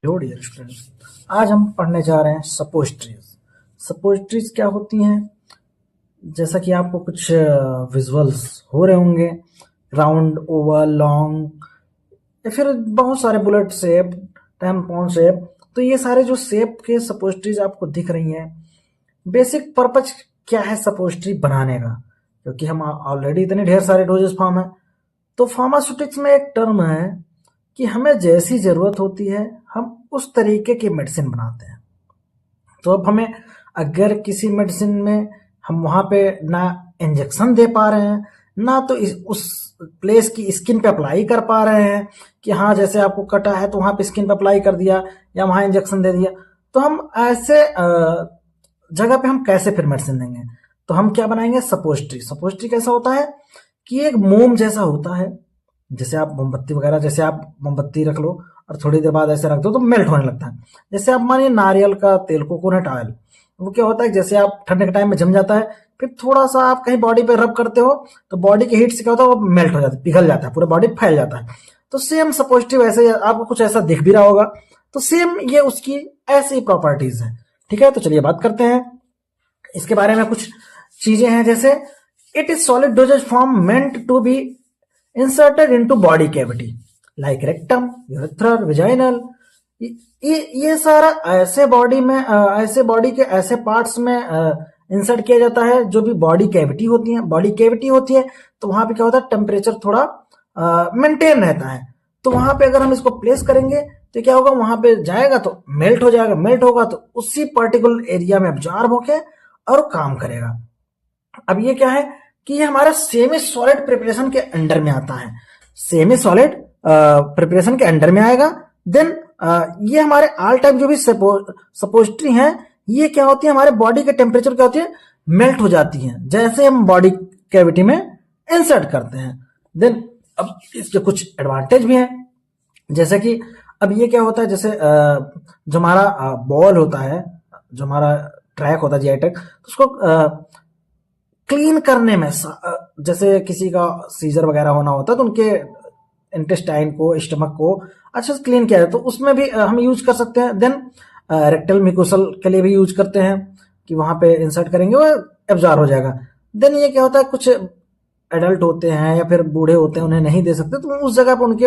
Hello dear students, आज हम पढ़ने जा रहे हैं सपोजिटरीज। सपोजिटरीज क्या होती हैं? जैसा कि आपको कुछ विजुअल्स हो रहे होंगे, राउंड, ओवल, लॉन्ग या फिर बहुत सारे बुलेट शेप, टैम्पॉन शेप। तो ये सारे जो शेप के सपोजिटरीज आपको दिख रही हैं, बेसिक पर्पज क्या है सपोजिटरी बनाने का? क्योंकि हम ऑलरेडी इतने ढेर सारे डोजेस फॉर्म है। तो फार्मास्यूटिक्स में एक टर्म है कि हमें जैसी ज़रूरत होती है हम उस तरीके की मेडिसिन बनाते हैं। तो अब हमें अगर किसी मेडिसिन में हम वहाँ पे ना इंजेक्शन दे पा रहे हैं, ना तो उस प्लेस की स्किन पे अप्लाई कर पा रहे हैं कि हाँ जैसे आपको कटा है तो वहाँ पे स्किन पे अप्लाई कर दिया या वहाँ इंजेक्शन दे दिया, तो हम ऐसे जगह पे हम कैसे फिर मेडिसिन देंगे? तो हम क्या बनाएंगे? सपोजिटरी। सपोजिटरी कैसा होता है कि एक मोम जैसा होता है, जैसे आप मोमबत्ती वगैरह, जैसे आप मोमबत्ती रख लो और थोड़ी देर बाद ऐसे रख दो तो मेल्ट होने लगता है। जैसे आप मानिए नारियल का तेल, कोकोनट ऑयल, वो क्या होता है जैसे आप ठंडे के टाइम में जम जाता है, फिर थोड़ा सा आप कहीं बॉडी पे रब करते हो तो बॉडी के हीट से क्या होता है, वो मेल्ट हो जाता है, पिघल जाता है, पूरा बॉडी फैल जाता है। तो सेम सपोजिटिव ऐसे आपको कुछ ऐसा दिख भी रहा होगा, तो सेम ये उसकी ऐसी प्रॉपर्टीज है। ठीक है, तो चलिए बात करते हैं इसके बारे में। कुछ चीजें हैं जैसे it is solid dosage form meant to be inserted into body cavity like rectum, urethral, vaginal. ये सारा ऐसे बॉडी में ऐसे बॉडी के ऐसे पार्ट्स में इंसर्ट किया जाता है जो भी बॉडी कैविटी होती है। बॉडी कैविटी होती है तो वहां पे क्या होता है, टेम्परेचर थोड़ा मेंटेन रहता है। तो वहां पे अगर हम इसको प्लेस करेंगे तो क्या होगा, वहां पे जाएगा तो मेल्ट हो जाएगा, मेल्ट होगा तो उसी पर्टिकुलर एरिया में अब्जॉर्ब होके और काम करेगा। अब ये क्या है कि ये हमारा सेमी सॉलिड प्रिपरेशन के अंडर में आता है। सेमी सॉलिड प्रिपरेशन के अंडर में आएगा। देन ये हमारे ऑल टाइम जो भी सपोजिटरी हैं, ये क्या होती है, हमारे बॉडी के टेम्परेचर क्या होती है, मेल्ट हो जाती हैं जैसे हम बॉडी कैविटी में इंसर्ट करते हैं। देन अब इसके कुछ एडवांटेज भी हैं, जैसे कि अब ये क्या होता है, जैसे जो हमारा बॉल होता है, जो हमारा ट्रैक होता है जीआई ट्रैक, तो उसको क्लीन करने में, जैसे किसी का सीजर वगैरह होना होता है तो उनके इंटेस्टाइन को, स्टमक को अच्छे से क्लीन किया जाए, तो उसमें भी हम यूज कर सकते हैं। देन रेक्टल म्यूकोसल के लिए भी यूज करते हैं कि वहां पे इंसर्ट करेंगे वो एब्जॉर्ब हो जाएगा। देन ये क्या होता है, कुछ एडल्ट होते हैं या फिर बूढ़े होते हैं, उन्हें नहीं दे सकते तो उस जगह पर उनके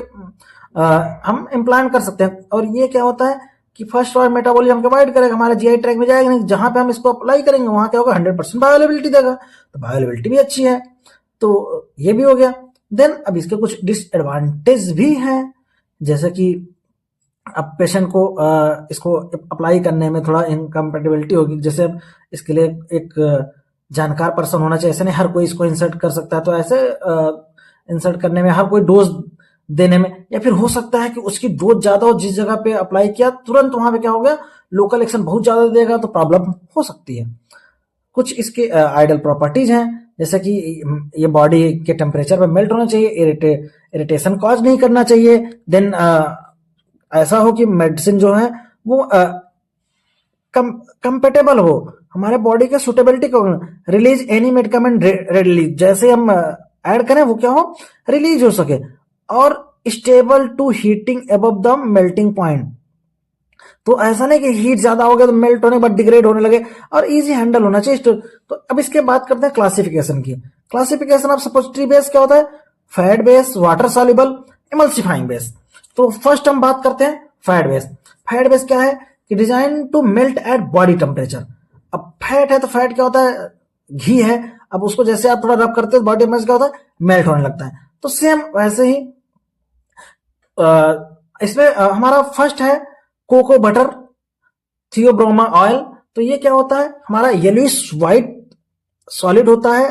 हम इम्प्लांट कर सकते हैं। और ये क्या होता है कि फर्स्ट ऑर्डर मेटाबॉलिज्म को अवॉइड करेगा, हमारा जीआई ट्रैक में जाएगा नहीं, जहां पे हम इसको अप्लाई करेंगे वहां क्या होगा, 100% बायोअवेलेबिलिटी देगा, तो बायोअवेलेबिलिटी भी अच्छी है। तो ये भी हो गया। देन अब इसके कुछ डिसएडवांटेज भी हैं, जैसे कि अब पेशेंट को इसको अप्लाई करने में थोड़ा इनकम्पेटिबिलिटी होगी। जैसे इसके लिए एक जानकार पर्सन होना चाहिए, ऐसे नहीं हर कोई इसको इंसर्ट कर सकता है, तो ऐसे इंसर्ट करने में, हर कोई डोज देने में, या फिर हो सकता है कि उसकी डोज ज्यादा हो, जिस जगह पे अप्लाई किया तुरंत वहां पे क्या हो गया, लोकल एक्शन बहुत ज्यादा देगा, तो प्रॉब्लम हो सकती है। कुछ इसके आइडल प्रॉपर्टीज हैं, जैसे कि ये बॉडी के टेम्परेचर पे मेल्ट होना चाहिए, इरिटेशन कॉज नहीं करना चाहिए। देन ऐसा हो कि मेडिसिन जो है वो कंपेटेबल हो, हमारे बॉडी के सुटेबिलिटी को, रिलीज एनी मेडिकामेंट रेडली, जैसे हम ऐड करें वो क्या हो, रिलीज हो सके, और stable to heating above the melting point. तो ऐसा नहीं कि हीट ज्यादा हो गया तो मेल्ट होने के बाद डिग्रेड होने लगे, और इजी हैंडल होना चाहिए। तो अब इसके बात करते हैं क्लासिफिकेशन की। क्लासिफिकेशन ऑफ सपोजिटरी बेस क्या होता है, fat base, water soluble, emulsifying base. तो फर्स्ट हम बात करते हैं फैट बेस। फैट बेस क्या है कि design to melt at body temperature. अब फैट है तो फैट क्या होता है, घी है, अब उसको जैसे आप थोड़ा रब करते हो बॉडी टेम्परेचर क्या होता है, मेल्ट होने लगता है। तो सेम वैसे ही इसमें हमारा फर्स्ट है कोको बटर थियोब्रोमा ऑयल। तो ये क्या होता है, हमारा येलोइश व्हाइट सॉलिड होता है,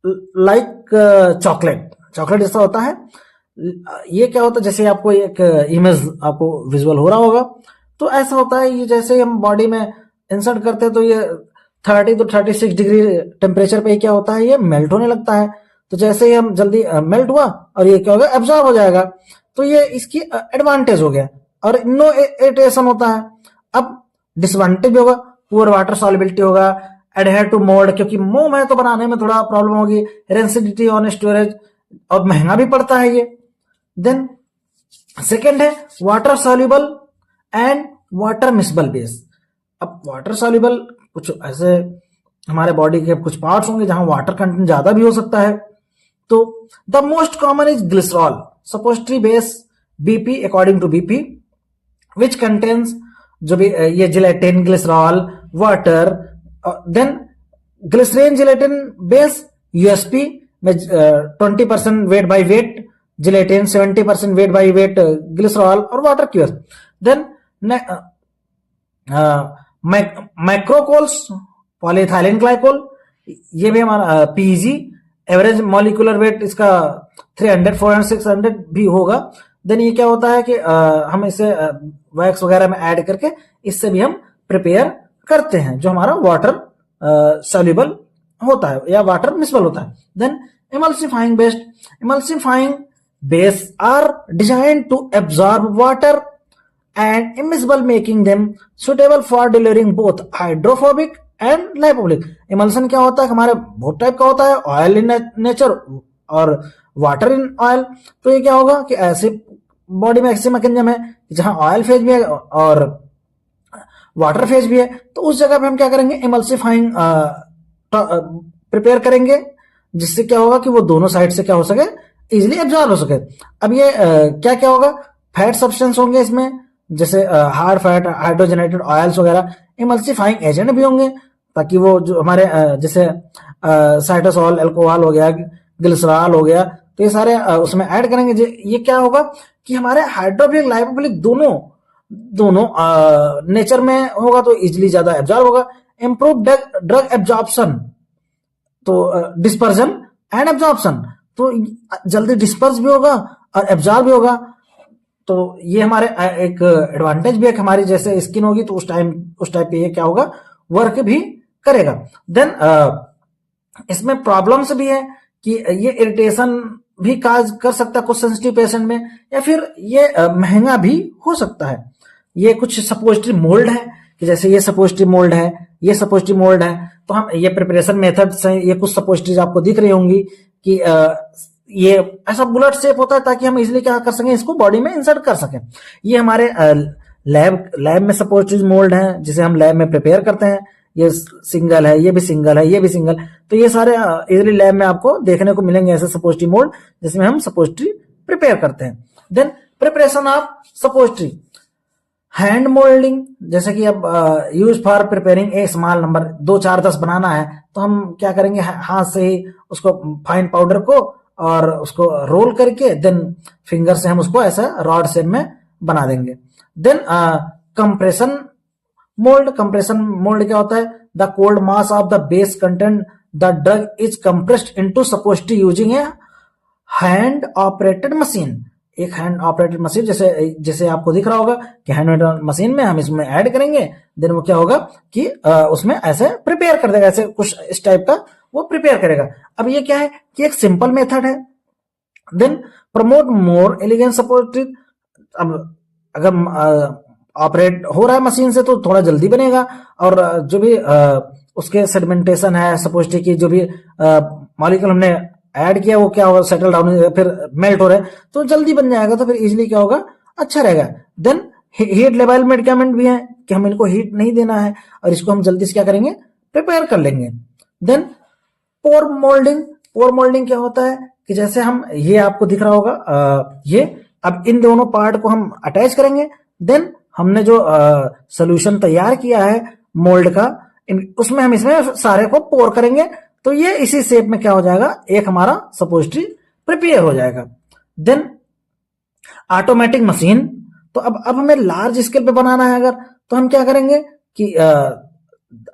लाइक चॉकलेट जैसा होता है। ये क्या होता है, जैसे आपको एक इमेज आपको विजुअल हो रहा होगा, तो ऐसा होता है, ये जैसे हम बॉडी में इंसर्ट करते हैं तो ये 30 to 36 डिग्री टेम्परेचर पे क्या होता है, ये मेल्ट होने लगता है। तो जैसे ही हम जल्दी मेल्ट हुआ और ये क्या होगा, एब्जॉर्ब हो जाएगा। तो ये इसकी एडवांटेज हो गया, और नो इरिटेशन होता है। अब डिसएडवांटेज भी होगा, पुअर वाटर सॉल्युबिलिटी होगा, एडहेयर टू मोल्ड, क्योंकि मोम है तो बनाने में थोड़ा प्रॉब्लम होगी, रेंसिडिटी ऑन स्टोरेज, और महंगा भी पड़ता है ये। देन सेकेंड है water soluble and water miscible base. अब वाटर सॉल्युबल कुछ ऐसे हमारे बॉडी के कुछ पार्ट्स होंगे जहां वाटर कंटेंट ज्यादा भी हो सकता है। तो the most common is glycerol suppository base BP according to BP which contains जो भी ये gelatin glycerol water then glycerin gelatin base USP में 20% weight by weight gelatin 70% weight by weight glycerol और water cure. Then macrogols polyethylene glycol ये भी हमारा PG average molecular weight इसका 300 400 600 भी होगा। देन ये क्या होता है कि हम इसे वैक्स वगैरह में ऐड करके इससे भी हम प्रिपेयर करते हैं जो हमारा वाटर सॉल्युबल होता है या वाटर मिसबल होता है। Then emulsifying base are design to absorb water and immiscible making them suitable for delivering both hydrophobic and lipophilic। Emulsion क्या होता है हमारे बहुत टाइप का होता है ऑयल इन नेचर और वाटर इन ऑयल। तो ये क्या होगा कि ऐसे बॉडी में ऐसे मैकेनिज्म है जहां ऑयल फेज भी है और वाटर फेज भी है। तो उस जगह पे हम क्या करेंगे इमल्सिफाइंग प्रिपेयर करेंगे जिससे क्या होगा कि वो दोनों साइड से क्या हो सके इजिली एब्जॉर्ब हो सके। अब ये क्या क्या होगा फैट सब्सटेंस होंगे इसमें जैसे हार्ड फैट हाइड्रोजनेटेड ऑयल्स वगैरह इमल्सिफाइंग एजेंट भी होंगे ताकि वो जो हमारे जैसे साइटोसॉल अल्कोहल हो गया ग्लिसरॉल हो गया तो ये सारे उसमें ऐड करेंगे। ये क्या होगा कि हमारे हाइड्रोफिलिक लाइपोफिलिक दोनों दोनों नेचर में होगा तो इजिली ज्यादा एब्जॉर्ब होगा। इंप्रूव ड्रग एब्जॉर्प्शन तो डिस्पर्जन एंड एब्जॉर्प्शन तो जल्दी डिस्पर्स भी होगा और एब्जॉर्ब भी होगा। तो ये हमारे एक एडवांटेज भी है हमारी जैसे स्किन होगी तो उस टाइप पे ये क्या होगा वर्क भी करेगा। देन इसमें प्रॉब्लम्स भी है कि ये इरिटेशन भी काज कर सकता है कुछ सेंसिटिव पेशेंट में या फिर ये महंगा भी हो सकता है। ये कुछ सपोजिटरी मोल्ड है कि जैसे ये सपोजिटरी मोल्ड है ये सपोजिटरी मोल्ड है तो हम ये प्रिपरेशन मेथड्स हैं ये कुछ सपोजिटरीज आपको दिख रही होंगी कि ये ऐसा बुलेट शेप होता है ताकि हम इजिली क्या कर सकें इसको बॉडी में इंसर्ट कर सकें। ये हमारे लैब में सपोजिटरीज मोल्ड हैं जिसे हम लैब में प्रिपेयर करते हैं। ये सिंगल है ये भी सिंगल है ये भी सिंगल तो ये सारे इजिली लैब में आपको देखने को मिलेंगे ऐसे सपोजिटरी मोल्ड जिसमें हम सपोजिटरी प्रिपेयर करते हैं। Then preparation of suppository hand moulding जैसे कि अब use for preparing a small number 2 4 10 बनाना है तो हम क्या करेंगे हाथ से ही उसको फाइन पाउडर को और उसको रोल करके देन फिंगर से हम उसको ऐसा रॉड शेप में बना देंगे। देन कंप्रेशन मोल्ड क्या होता है the cold mass of the base content the drug is compressed into suppository using A hand operated machine. एक हैंड ऑपरेटेड मशीन जैसे आपको दिख रहा होगा कि हैंड ऑपरेटेड मशीन में हम इसमें ऐड करेंगे देन वो क्या होगा कि उसमें ऐसे प्रिपेयर कर देगा ऐसे कुछ इस टाइप का वो प्रिपेयर करेगा। अब ये क्या है कि एक सिंपल मेथड है। Then promote more elegant suppository. अब अगर ऑपरेट हो रहा है मशीन से तो थोड़ा जल्दी बनेगा और जो भी उसके सेडिमेंटेशन है सपोजिटरी की जो भी मॉलिक्यूल हमने ऐड किया वो क्या होगा सेटल डाउन फिर मेल्ट हो रहा है तो जल्दी बन जाएगा तो फिर इजिली क्या होगा अच्छा रहेगा। देन हीट लेवल मेडिकामेंट भी है कि हम इनको हीट नहीं देना है और इसको हम जल्दी से क्या करेंगे प्रिपेयर कर लेंगे। देन पोर मोल्डिंग क्या होता है कि जैसे हम ये आपको दिख रहा होगा ये अब इन दोनों पार्ट को हम अटैच करेंगे देन हमने जो सोल्यूशन तैयार किया है मोल्ड का उसमें हम इसमें सारे को पोर करेंगे तो ये इसी शेप में क्या हो जाएगा एक हमारा सपोजिटरी प्रिपेयर हो जाएगा। देन ऑटोमेटिक मशीन तो अब हमें लार्ज स्केल पे बनाना है अगर तो हम क्या करेंगे कि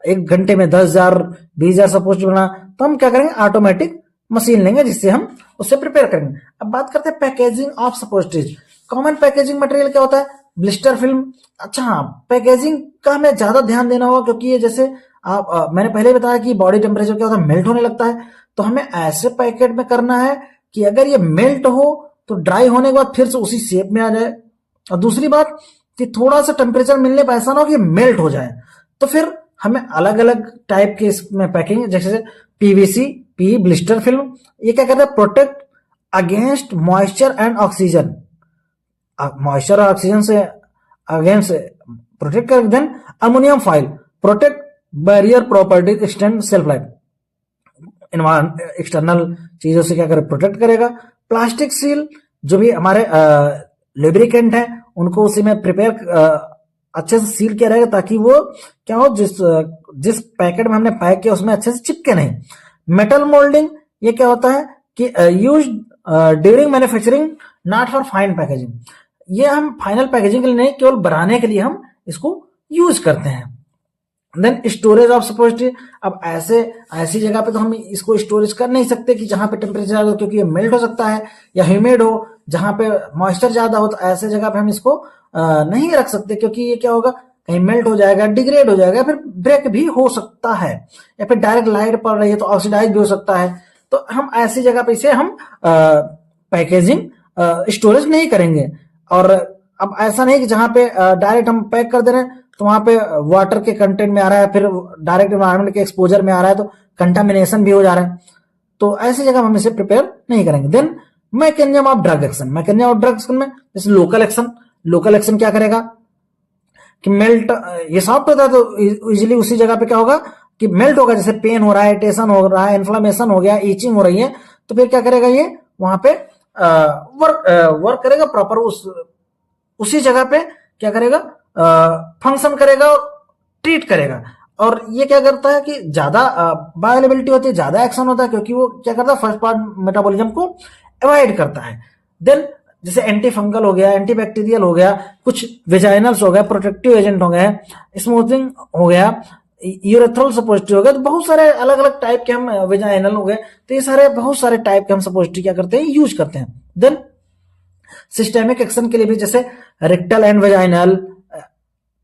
1 घंटे में 10,000 20,000 सपोजिटरी बना तो हम क्या करेंगे ऑटोमेटिक मशीन लेंगे जिससे हम उससे प्रिपेयर करेंगे। अब बात करते हैं packaging of suppositories. Common packaging material क्या होता है ब्लिस्टर फिल्म। अच्छा हाँ पैकेजिंग का हमें ज्यादा ध्यान देना होगा क्योंकि ये जैसे आप मैंने पहले बताया कि बॉडी टेम्परेचर क्या होता है मेल्ट होने लगता है तो हमें ऐसे पैकेट में करना है कि अगर ये मेल्ट हो तो ड्राई होने के बाद फिर से उसी शेप में आ जाए और दूसरी बात कि थोड़ा सा टेम्परेचर मिलने पर ऐसा ना हो कि मेल्ट हो जाए तो फिर हमें अलग अलग टाइप के इसमें पैकिंग जैसे पीवीसी पी ब्लिस्टर फिल्म ये क्या करता है protect against moisture and oxygen. Moisture और ऑक्सीजन से अगेंस्ट प्रोटेक्ट करेगा। Then ammonium foil protect barrier property extend shelf life, external चीजों से क्या करे प्रोटेक्ट करेगा। प्लास्टिक सील जो भी हमारे लुब्रिकेंट है उनको उसी में प्रिपेयर अच्छे से सील किया रहेगा ताकि वो क्या हो जिस पैकेट में हमने पैक किया उसमें अच्छे से चिपके नहीं। मेटल मोल्डिंग ये क्या होता है कि use during manufacturing not for fine packaging, ये हम फाइनल पैकेजिंग के लिए नहीं केवल बनाने के लिए हम इसको यूज करते हैं। देन स्टोरेज ऑफ सपोजिटरी, अब ऐसी जगह पे तो हम इसको स्टोरेज कर नहीं सकते कि जहां पे टेम्परेचर ज्यादा हो, क्योंकि ये मेल्ट हो सकता है, या ह्यूमिड हो जहां पे मॉइस्चर ज्यादा हो, तो ऐसे जगह पे हम इसको नहीं रख सकते क्योंकि ये क्या होगा कहीं मेल्ट हो जाएगा, डिग्रेड हो जाएगा, फिर ब्रेक भी हो सकता है, या फिर डायरेक्ट लाइट पड़ रही है तो ऑक्सीडाइज भी हो सकता है। तो हम ऐसी जगह पे इसे हम पैकेजिंग स्टोरेज नहीं करेंगे। और अब ऐसा नहीं कि जहां पे डायरेक्ट हम पैक कर दे रहे हैं तो वहां पे वाटर के कंटेंट में आ रहा है, फिर डायरेक्ट एनवायरमेंट के एक्सपोजर में आ रहा है तो कंटामिनेशन भी हो जा रहा है, तो ऐसी जगह हम इसे प्रिपेयर नहीं करेंगे। Then mechanism of drug action, mechanism of drug action में जैसे लोकल एक्शन क्या करेगा कि मेल्ट, ये सॉफ्ट होता है तो इजिली उसी जगह पे क्या होगा कि मेल्ट होगा, जैसे पेन हो रहा है, टेंशन हो रहा है, इन्फ्लामेशन हो गया, ईचिंग हो रही है, तो फिर क्या करेगा ये वहां पे वर्क करेगा प्रॉपर, उसी जगह पे क्या करेगा फंक्शन करेगा और ट्रीट करेगा। और ये क्या करता है कि ज्यादा बायोअवेलेबिलिटी होती है, ज्यादा एक्शन होता है, क्योंकि वो क्या करता है फर्स्ट पार्ट मेटाबॉलिज्म को अवॉइड करता है। देन जैसे एंटी फंगल हो गया, एंटी बैक्टीरियल हो गया, कुछ वेजाइनल्स हो गया, प्रोटेक्टिव एजेंट हो गए, स्मूथिंग हो गया, यूरेथ्रल सपोजिटरी हो गया, तो बहुत सारे अलग अलग टाइप के हम वेजाइनल हो गए, तो ये सारे बहुत सारे टाइप के हम सपोजिटरी क्या करते हैं यूज करते हैं। देन सिस्टेमिक एक्शन के लिए भी जैसे रेक्टल एंड वेजाइनल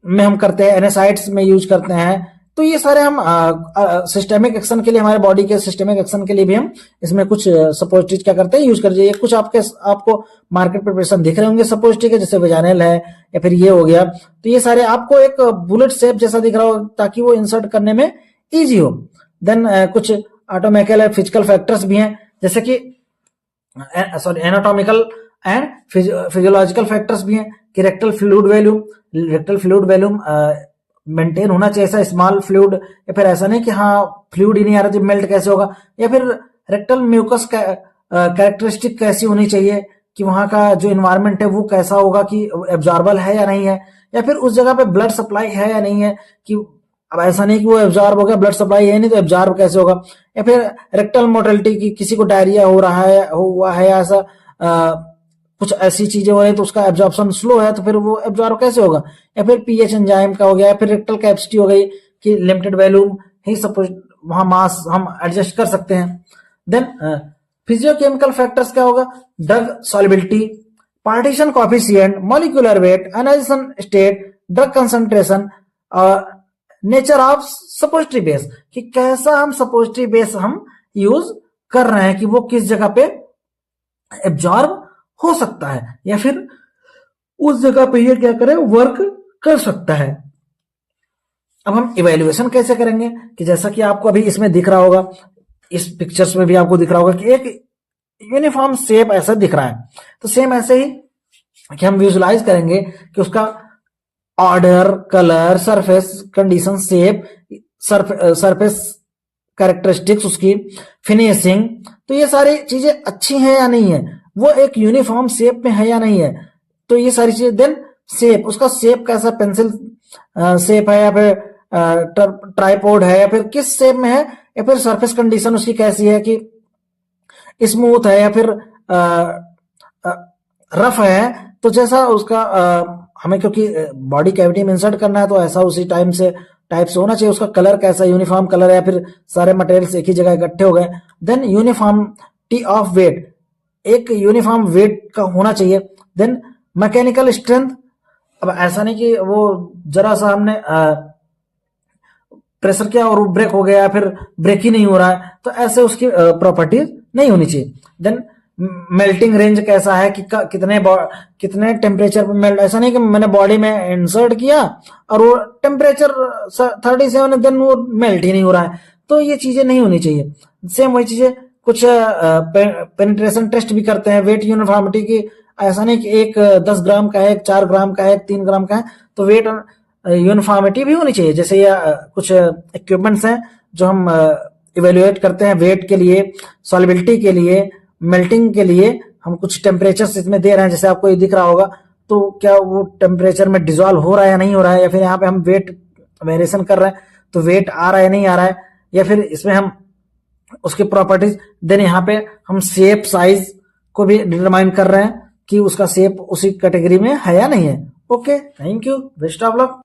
में हम करते हैं, एनेसाइड्स में यूज करते हैं, तो ये सारे हम सिस्टेमिक एक्शन के लिए, हमारे बॉडी के सिस्टेमिक एक्शन के लिए भी हम इसमें कुछ सपोजिटरीज क्या करते हैं यूज कर जाइए। कुछ आपको मार्केट प्रिपरेशन दिख रहे होंगे सपोजिटरी के, जैसे वेजाइनल है या फिर ये हो गया, तो ये सारे आपको एक बुलेट शेप जैसा दिख रहा हो ताकि वो इंसर्ट करने में इजी हो। देन कुछ ऑटोमेटिकल और फिजिकल फैक्टर्स भी हैं, जैसे कि एनाटॉमिकल एंड फिजियोलॉजिकल फैक्टर्स भी हैं कि रेक्टल फ्लूइड वॉल्यूम मेंटेन होना चाहिए, ऐसा स्मॉल फ्लूइड, या फिर ऐसा नहीं कि हाँ फ्लूइड ही नहीं आ रहा तो मेल्ट कैसे होगा, या फिर रेक्टल म्यूकस कैरेक्टरिस्टिक कैसी होनी चाहिए कि वहां का जो इन्वायरमेंट है वो कैसा होगा कि एब्जॉर्बल है या नहीं है, या फिर उस जगह पे ब्लड सप्लाई है या नहीं है, कि अब ऐसा नहीं कि वो एब्जॉर्ब हो गया, ब्लड सप्लाई है नहीं तो एब्जॉर्ब कैसे होगा, या फिर रेक्टल मोटिलिटी की किसी को डायरिया हो रहा है, हुआ है, ऐसा कुछ ऐसी चीजें हो रही तो उसका एब्जॉर्प्शन स्लो है तो फिर वो एब्जॉर्ब कैसे होगा, या फिर पीएच एंजाइम का हो गया, या फिर रेक्टल कैपेसिटी हो गई कि लिमिटेड वॉल्यूम ही सपोज वहां मास हम एडजस्ट कर सकते हैं। देन फिजियोकेमिकल फैक्टर्स क्या होगा, drug solubility, partition coefficient, molecular weight, ionisation state, drug concentration, nature of suppository base, कि कैसा हम सपोजिटरी बेस हम यूज कर रहे हैं, कि वो किस जगह पे एब्जॉर्ब हो सकता है या फिर उस जगह पे ये क्या करे वर्क कर सकता है। अब हम इवैल्यूएशन कैसे करेंगे कि जैसा कि आपको अभी इसमें दिख रहा होगा, इस पिक्चर्स में भी आपको दिख रहा होगा कि एक यूनिफॉर्म शेप ऐसा दिख रहा है, तो सेम ऐसे ही कि हम विजुलाइज करेंगे कि उसका order, colour, surface condition, shape, surface characteristics, उसकी फिनिशिंग, तो ये सारी चीजें अच्छी हैं या नहीं है, वो एक यूनिफॉर्म शेप में है या नहीं है, तो ये सारी चीजें। देन शेप, उसका शेप कैसा, पेंसिल शेप है या फिर ट्राइपॉड है या फिर किस शेप में है, या फिर सरफेस कंडीशन उसकी कैसी है कि स्मूथ है या फिर रफ है, तो जैसा उसका हमें क्योंकि बॉडी कैविटी में इंसर्ट करना है तो ऐसा उसी टाइप से होना चाहिए। उसका कलर कैसा, यूनिफॉर्म कलर है या फिर सारे मटेरियल्स एक ही जगह इकट्ठे हो गए। देन यूनिफॉर्मिटी ऑफ वेट, एक यूनिफॉर्म वेट का होना चाहिए। देन मैकेनिकल स्ट्रेंथ, अब ऐसा नहीं कि वो जरा सा हमने प्रेशर किया और ब्रेक हो गया, फिर ब्रेक ही नहीं हो रहा है, तो ऐसे उसकी प्रॉपर्टीज नहीं होनी चाहिए। देन मेल्टिंग रेंज कैसा है कि कितने टेम्परेचर पे मेल्ट, ऐसा नहीं कि मैंने बॉडी में इंसर्ट किया और वो टेम्परेचर 37 है, देन वो मेल्ट ही नहीं हो रहा है, तो ये चीजें नहीं होनी चाहिए। सेम वही चीजें कुछ पेनिट्रेशन टेस्ट भी करते हैं, वेट यूनिफॉर्मिटी की ऐसा नहीं कि एक 10 ग्राम का है, एक 4 ग्राम का है, एक 3 ग्राम का है, तो वेट यूनिफॉर्मिटी भी होनी चाहिए। जैसे ये कुछ इक्विपमेंट्स हैं जो हम इवेल्युएट करते हैं वेट के लिए, सॉलिबिलिटी के लिए, मेल्टिंग के लिए, हम कुछ टेम्परेचर इसमें दे रहे हैं, जैसे आपको ये दिख रहा होगा, तो क्या वो टेम्परेचर में डिजोल्व हो रहा है या नहीं हो रहा है, या फिर यहाँ पे हम वेट वेरिएशन कर रहे हैं तो वेट आ रहा है नहीं आ रहा है, या फिर इसमें हम उसकी प्रॉपर्टीज, देन यहाँ पे हम शेप साइज को भी डिटरमाइन कर रहे हैं कि उसका शेप उसी कैटेगरी में है या नहीं है। Okay, thank you, best of luck.